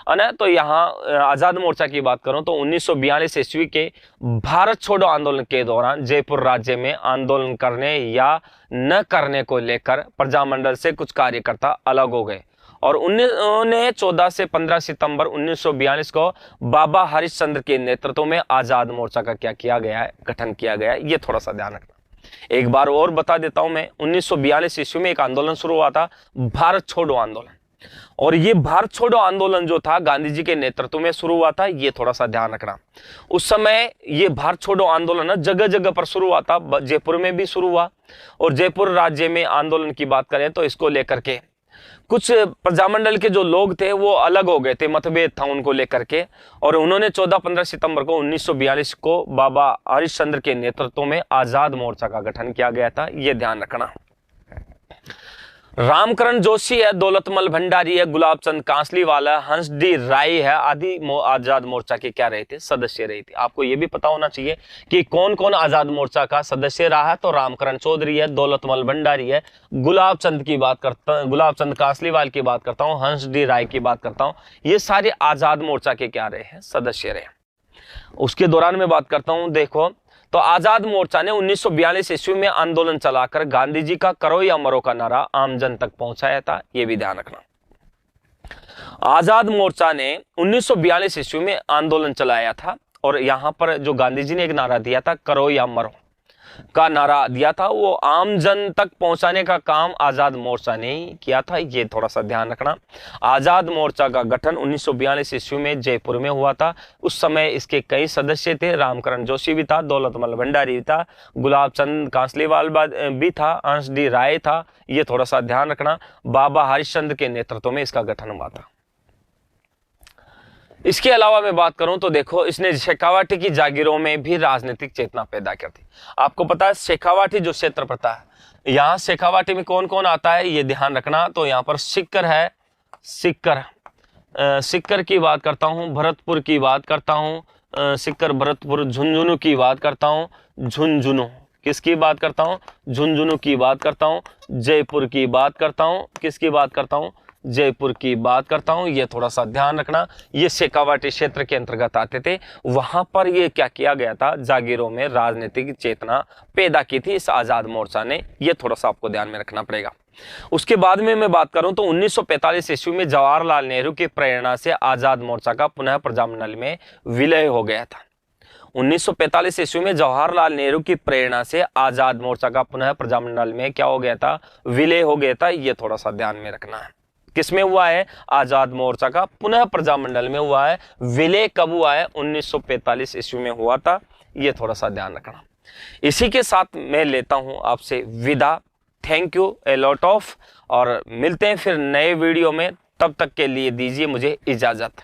है ना। तो यहाँ आजाद मोर्चा की बात करूं तो 1942 ईस्वी के भारत छोड़ो आंदोलन के दौरान जयपुर राज्य में आंदोलन करने या न करने को लेकर प्रजामंडल से कुछ कार्यकर्ता अलग हो गए और उन्होंने 14 से 15 सितंबर 1942 को बाबा हरिश्चंद्र के नेतृत्व में आजाद मोर्चा का क्या किया गया है, गठन किया गया है। ये थोड़ा सा ध्यान रखना। एक बार और बता देता हूं मैं, 1942 ईस्वी में एक आंदोलन शुरू हुआ था, भारत छोड़ो आंदोलन। और ये भारत छोड़ो आंदोलन जो था गांधी जी के नेतृत्व में शुरू हुआ था, ये थोड़ा सा ध्यान रखना। उस समय ये भारत छोड़ो आंदोलन जगह जगह पर शुरू हुआ था, जयपुर में भी शुरू हुआ। और जयपुर राज्य में आंदोलन की बात करें तो इसको लेकर के कुछ प्रजामंडल के जो लोग थे वो अलग हो गए थे, मतभेद था उनको लेकर के। और उन्होंने 14-15 सितंबर को 1942 को बाबा हरिश्चंद्र के नेतृत्व में आजाद मोर्चा का गठन किया गया था, ये ध्यान रखना। रामकरण जोशी है, दौलतमल भंडारी है, गुलाब चंद कांसलीवाल है, हंस डी राय है आदि आजाद मोर्चा के क्या रहे थे, सदस्य रहे थे। आपको यह भी पता होना चाहिए कि कौन कौन आजाद मोर्चा का सदस्य रहा है। तो रामकरण चौधरी है, दौलतमल भंडारी है, गुलाब चंद कांसलीवाल की बात करता हूँ, हंस डी राय की बात करता हूँ, ये सारे आजाद मोर्चा के क्या रहे हैं, सदस्य रहे। उसके दौरान मैं बात करता हूं, देखो तो आजाद मोर्चा ने 1942 ईस्वी में आंदोलन चलाकर गांधी जी का करो या मरो का नारा आम जन तक पहुंचाया था, यह भी ध्यान रखना। आजाद मोर्चा ने 1942 ईस्वी में आंदोलन चलाया था और यहां पर जो गांधी जी ने एक नारा दिया था, करो या मरो का नारा दिया था, वो आम जन तक पहुंचाने का काम आजाद मोर्चा ने ही किया था, ये थोड़ा सा ध्यान रखना। आजाद मोर्चा का गठन 1942 ईस्वी में जयपुर में हुआ था। उस समय इसके कई सदस्य थे, रामकरण जोशी भी था, दौलतमल भंडारी भी था, गुलाब चंद कांसलीवाल भी था, हंस डी राय था, ये थोड़ा सा ध्यान रखना। बाबा हरिश्चंद्र के नेतृत्व में इसका गठन हुआ था। इसके अलावा मैं बात करूं तो देखो, इसने शेखावाटी की जागीरों में भी राजनीतिक चेतना पैदा कर दी। आपको पता है शेखावाटी जो क्षेत्र पड़ता है, यहाँ शेखावाटी में कौन कौन आता है ये ध्यान रखना। तो यहाँ पर सिक्कर है, सिक्कर की बात करता हूँ, भरतपुर की बात करता हूँ, सिक्कर भरतपुर, झुंझुनू की बात करता हूँ, झुंझुनू किसकी बात करता हूँ, झुंझुनू की बात करता हूँ, जयपुर की बात करता हूँ, किसकी बात करता हूँ, जयपुर की बात करता हूं, ये थोड़ा सा ध्यान रखना। ये शेखावाटी क्षेत्र के अंतर्गत आते थे। वहां पर ये क्या किया गया था, जागीरों में राजनीतिक चेतना पैदा की थी इस आजाद मोर्चा ने, ये थोड़ा सा आपको ध्यान में रखना पड़ेगा। उसके बाद में मैं बात करूं तो 1945 ईस्वी में जवाहरलाल नेहरू की प्रेरणा से आजाद मोर्चा का पुनः प्रजामंडल में विलय हो गया था। 1945 ईस्वी में जवाहरलाल नेहरू की प्रेरणा से आजाद मोर्चा का पुनः प्रजामंडल में क्या हो गया था, विलय हो गया था, ये थोड़ा सा ध्यान में रखना है। किसमें हुआ है, आजाद मोर्चा का पुनः प्रजामंडल में हुआ है। विलय कब हुआ है, 1945 ईस्वी में हुआ था, ये थोड़ा सा ध्यान रखना। इसी के साथ मैं लेता हूं आपसे विदा। Thank U a lot of, और मिलते हैं फिर नए वीडियो में। तब तक के लिए दीजिए मुझे इजाजत।